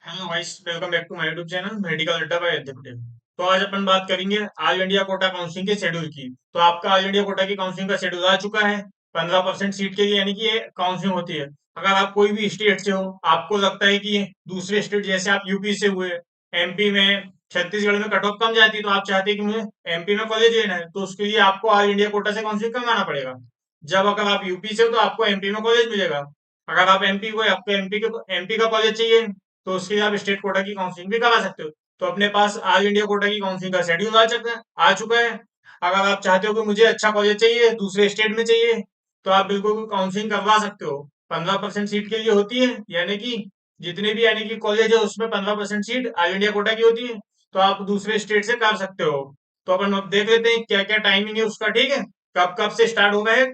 Hello guys, welcome back to my YouTube channel medical Adda by executive. तो आज अपन बात करेंगे ऑल इंडिया कोटा काउंसलिंग के शेड्यूल की। तो आपका ऑल इंडिया कोटा की काउंसलिंग का शेड्यूल आ चुका है। 15% सीट के लिए यानी कि ये काउंसलिंग होती है। अगर आप कोई भी स्टेट से हो, आपको लगता है कि दूसरे स्टेट जैसे आप यूपी से हुए, एमपी में, छत्तीसगढ़ में कट ऑफ कम जाती है, तो आप चाहते हैं कि मुझे एमपी में कॉलेज लेना है, तो उसके लिए आपको ऑल इंडिया कोटा से काउंसलिंग करवाना पड़ेगा। जब अगर आप यूपी से हो तो आपको एमपी में कॉलेज मिलेगा। अगर आप एमपी को आपको एमपी का कॉलेज चाहिए, तो उसके लिए आप स्टेट कोटा की काउंसलिंग भी करा सकते हो। तो अपने पास ऑल इंडिया कोटा की काउंसलिंग का शेड्यूल आ चुका है। अगर आप चाहते हो कि मुझे अच्छा कॉलेज चाहिए, दूसरे स्टेट में चाहिए, तो आप बिल्कुल काउंसलिंग करवा सकते हो। 15% सीट के लिए होती है, यानी कि जितने भी यानी कि कॉलेज है उसमें 15% सीट ऑल इंडिया कोटा की होती है। तो आप दूसरे स्टेट से कर सकते हो। तो अपन अब देख लेते हैं क्या क्या टाइमिंग है उसका, ठीक है। कब कब से स्टार्ट होगा है,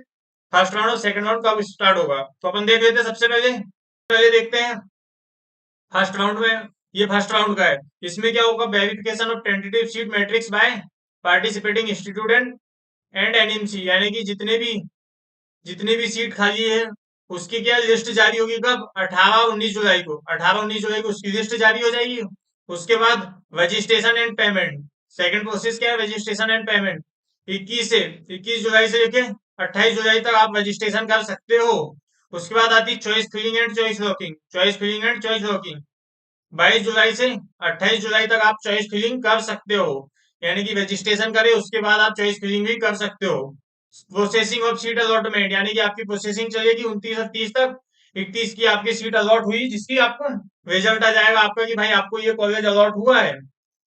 फर्स्ट राउंड और सेकंड राउंड कब स्टार्ट होगा, तो अपन देख लेते हैं। सबसे पहले पहले देखते हैं फर्स्ट राउंड में। ये फर्स्ट राउंड का है। इसमें क्या होगा, verification of tentative seat matrix by participating institute and NMC, यानी कि जितने भी सीट खाली है उसकी क्या लिस्ट जारी होगी कब, 18-19 जुलाई को। 18-19 जुलाई को उसकी लिस्ट जारी हो जाएगी। उसके बाद registration and payment, second process क्या है, रजिस्ट्रेशन एंड पेमेंट। 21 जुलाई से लेके 28 जुलाई तक आप रजिस्ट्रेशन कर सकते हो। उसके बाद आती है choice filling and choice locking. 22 जुलाई से 28 जुलाई तक आप चॉइस फिलिंग कर सकते हो, यानी कि रजिस्ट्रेशन करें उसके बाद आप चॉइस फिलिंग भी कर सकते हो। प्रोसेसिंग ऑफ सीट अलॉटमेंट, यानी कि आपकी प्रोसेसिंग चलेगी 29 और 30 तक। 31 की आपकी सीट अलॉट हुई, जिसकी आपको रिजल्ट आ जाएगा आपका कि भाई आपको ये कॉलेज अलॉट हुआ है।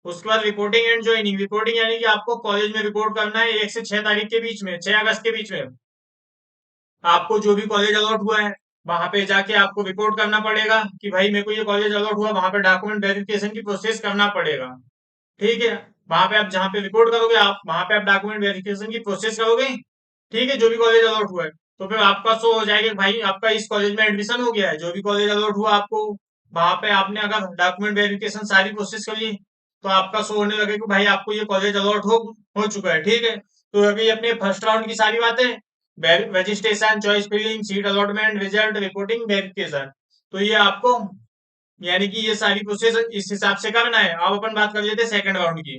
उसके बाद रिपोर्टिंग एंड ज्वाइनिंग। रिपोर्टिंग यानी कि आपको कॉलेज में रिपोर्ट करना है 1 से 6 तारीख के बीच में, 6 अगस्त के बीच में। आपको जो भी कॉलेज अलॉट हुआ है वहां पे जाके आपको रिपोर्ट करना पड़ेगा कि भाई मेरे को ये कॉलेज अलॉट हुआ। वहां पे डॉक्यूमेंट वेरिफिकेशन की प्रोसेस करना पड़ेगा, ठीक है। वहां पे आप जहाँ पे रिपोर्ट करोगे, आप वहां पे आप डॉक्यूमेंट वेरिफिकेशन की प्रोसेस करोगे, ठीक है, जो भी कॉलेज अलॉट हुआ है। तो फिर आपका शो हो जाएगा कि भाई आपका इस कॉलेज में एडमिशन हो गया है। जो भी कॉलेज अलॉट हुआ आपको, वहां पे आपने अगर डॉक्यूमेंट वेरिफिकेशन सारी प्रोसेस कर ली, तो आपका शो होने लगेगा कि भाई आपको ये कॉलेज अलॉट हो चुका है, ठीक है। तो अभी अपने फर्स्ट राउंड की सारी बातें, registration, choice filling, seat allotment, result, reporting, verification, तो ये आपको यानी कि ये सारी प्रोसेस इस हिसाब से करना है। अब अपन बात कर लेते हैं सेकंड राउंड की।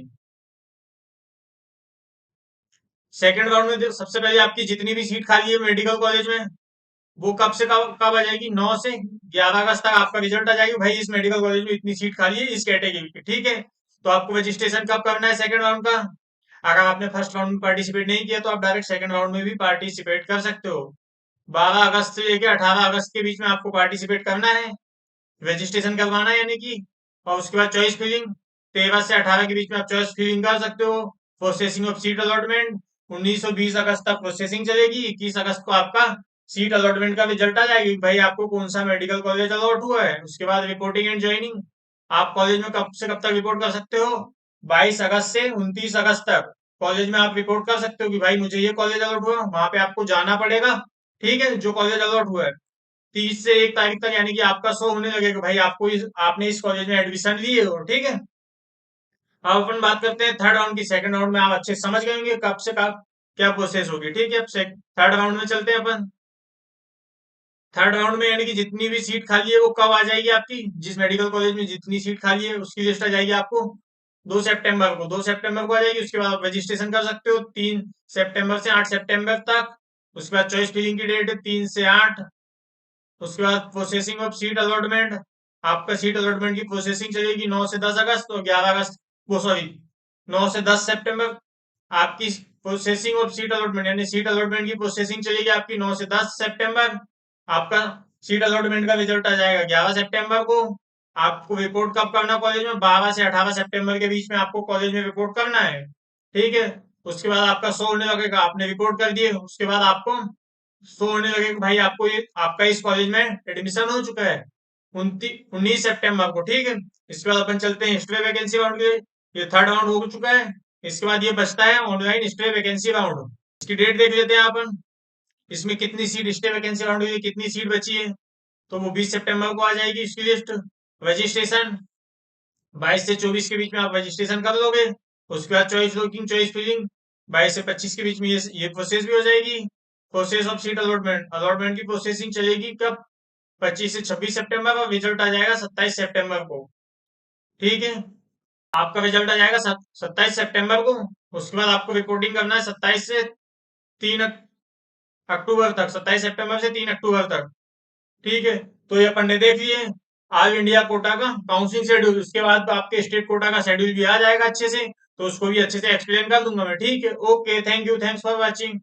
सेकंड राउंड में सबसे पहले आपकी जितनी भी सीट खाली है मेडिकल कॉलेज में, वो कब से कब आ जाएगी, 9 से 11 अगस्त तक आपका रिजल्ट आ जाएगी। भाई इस मेडिकल कॉलेज में इतनी सीट खाली है इस कैटेगरी की, ठीक है। तो आपको रजिस्ट्रेशन कब करना है सेकंड राउंड का। अगर आपने फर्स्ट राउंड में पार्टिसिपेट नहीं किया, तो आप डायरेक्ट सेकंड राउंड में भी पार्टिसिपेट कर सकते हो। 12 अगस्त से लेकर 18 अगस्त के बीच में आपको पार्टिसिपेट करना है, रजिस्ट्रेशन करवाना है यानी कि। और उसके बाद चॉइस फिलिंग, 13 से 18 के बीच में आप चॉइस फिलिंग कर सकते हो। प्रोसेसिंग ऑफ सीट अलॉटमेंट, 19 और 20 अगस्त तक प्रोसेसिंग चलेगी। 21 अगस्त को आपका सीट अलॉटमेंट का रिजल्ट आ जाएगी, भाई आपको कौन सा मेडिकल कॉलेज अलॉट हुआ है। उसके बाद रिपोर्टिंग एंड ज्वाइनिंग, आप कॉलेज में कब से कब तक रिपोर्ट कर सकते हो, 22 अगस्त से 29 अगस्त तक कॉलेज में आप रिपोर्ट कर सकते हो कि भाई मुझे ये कॉलेज अलॉट हुआ। वहां पे आपको जाना पड़ेगा, ठीक है, जो कॉलेज अलॉट हुआ है। 30 से 1 तारीख तक यानी कि आपका शो होने लगेगा भाई आपने इस कॉलेज में एडमिशन लिए हो, ठीक है। अब अपन बात करते हैं थर्ड राउंड की। सेकंड राउंड में आप अच्छे से समझ गए होंगे कब से कब क्या प्रोसेस होगी, ठीक है। अब थर्ड राउंड में चलते हैं अपन। थर्ड राउंड में यानी कि जितनी भी सीट खाली है वो कब आ जाएगी आपकी, जिस मेडिकल कॉलेज में जितनी सीट खाली है उसकी लिस्ट आ जाएगी आपको 2 सितंबर को। 2 सितंबर को आ जाएगी। उसके बाद आप रजिस्ट्रेशन कर सकते हो 3 सितंबर से 8 सितंबर तक। उसके बाद चॉइस फिलिंग की डेट है 3 से 8। उसके बाद प्रोसेसिंग ऑफ सीट अलॉटमेंट, आपका सीट अलॉटमेंट की प्रोसेसिंग चलेगी 9 से 10 अगस्त और 11 अगस्त, वो सॉरी, 9 से 10 सितंबर। आपकी प्रोसेसिंग ऑफ सीट अलॉटमेंट यानी सीट अलॉटमेंट की प्रोसेसिंग चलेगी आपकी 9 से 10 सितंबर। आपका सीट अलॉटमेंट का रिजल्ट आ जाएगा 11 सितंबर को। आपको रिपोर्ट कब करना कॉलेज में, 12 से 18 सितंबर के बीच में आपको कॉलेज में रिपोर्ट करना है, ठीक है। उसके बाद आपका शो होने लगेगा, आपने रिपोर्ट कर दिए, उसके बाद आपको शो होने लगेगा कि भाई आपको ये आपका इस कॉलेज में एडमिशन हो चुका है 19 सितंबर को, ठीक है। इसके बाद अपन चलते हैं हिस्ट्री वैकेंसी राउंड के लिए। ये थर्ड राउंड हो चुका है। इसके बाद ये बचता है ऑनलाइन हिस्ट्री वैकेंसी राउंड। इसकी डेट देख लेते हैं अपन। इसमें कितनी सीट हिस्ट्री वैकेंसी राउंड हुई है, कितनी सीट बची है, तो वो 20 सितंबर को आ जाएगी इसकी लिस्ट। रजिस्ट्रेशन 22 से 24 के बीच में आप रजिस्ट्रेशन कर लोगे। उसके बाद चॉइस लॉकिंग, चॉइस फिलिंग 22 से 25 के बीच में ये प्रोसेस भी हो जाएगी। Process of seat allotment, allotment की प्रोसेसिंग चलेगी कब, 25 से 26 सितंबर, और रिजल्ट आ जाएगा 27 सितंबर को। ठीक है, आपका रिजल्ट आ जाएगा 27 सितंबर को। उसके बाद आपको रिपोर्टिंग करना है 27 से 3 अक्टूबर तक, 27 सितंबर से 3 अक्टूबर तक। ठीक है, तो ये अपन ने देख लिए ऑल इंडिया कोटा का काउंसलिंग शेड्यूल। उसके बाद आपके स्टेट कोटा का शेड्यूल भी आ जाएगा अच्छे से, तो उसको भी अच्छे से एक्सप्लेन कर दूंगा मैं। ठीक है, okay, thank you, thanks for watching.